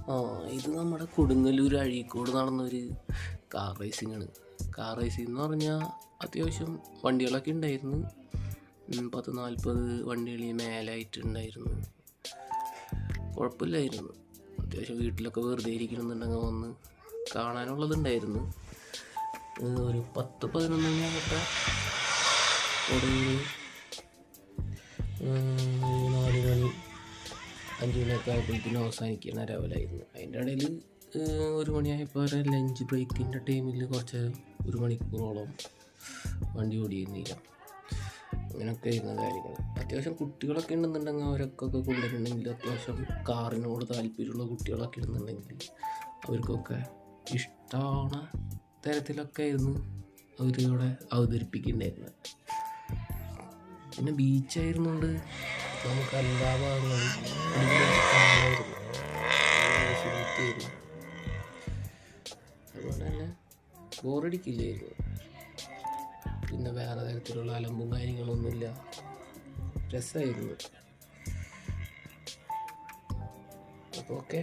ആ ഇത് നമ്മുടെ കൊടുങ്ങല്ലൂർ അഴീക്കോട് നടന്നൊരു കാർ റേസിംഗ് ആണ്. കാർ റേസിംഗ് എന്ന് പറഞ്ഞാൽ അത്യാവശ്യം വണ്ടികളൊക്കെ ഉണ്ടായിരുന്നു. 40-40 വണ്ടികൾ മേലായിട്ടുണ്ടായിരുന്നു. കുഴപ്പമില്ലായിരുന്നു. അത്യാവശ്യം വീട്ടിലൊക്കെ വെറുതെ ഇരിക്കണമെന്നുണ്ടെങ്കിൽ വന്ന് കാണാനുള്ളതുണ്ടായിരുന്നു. ഒരു 10-11 മണിയാകട്ടെ കൊടുങ്ങല്ലൂർ 4 മണി 5 മണിയൊക്കെ ആയപ്പോഴത്തേനും അവസാനിക്കുന്ന ലെവലായിരുന്നു. അതിൻ്റെ ഇടയിൽ 1 മണിയായപ്പോൾ ലഞ്ച് ബ്രേക്കിൻ്റെ ടൈമിൽ കുറച്ച് 1 മണിക്കൂറോളം വണ്ടി ഓടിയിരുന്നില്ല. അങ്ങനെയൊക്കെ ആയിരുന്ന കാര്യങ്ങൾ. അത്യാവശ്യം കുട്ടികളൊക്കെ ഉണ്ടെന്നുണ്ടെങ്കിൽ അവരൊക്കെ കൊണ്ടുവരുന്നുണ്ടെങ്കിൽ, അത്യാവശ്യം കാറിനോട് താല്പര്യമുള്ള കുട്ടികളൊക്കെ ഉണ്ടെന്നുണ്ടെങ്കിൽ അവർക്കൊക്കെ ഇഷ്ടമാണ് തരത്തിലൊക്കെ ആയിരുന്നു അവരിവിടെ അവതരിപ്പിക്കുന്നുണ്ടായിരുന്നത്. പിന്നെ ബീച്ചായിരുന്നുകൊണ്ട് നമുക്ക് എല്ലാ ഭാഗങ്ങളും അതുകൊണ്ട് തന്നെ ബോറടിക്കില്ലായിരുന്നു. പിന്നെ വേറെ തരത്തിലുള്ള അലമ്പും കാര്യങ്ങളൊന്നുമില്ല. രസമായിരുന്നു. അപ്പോൾ ഓക്കെ.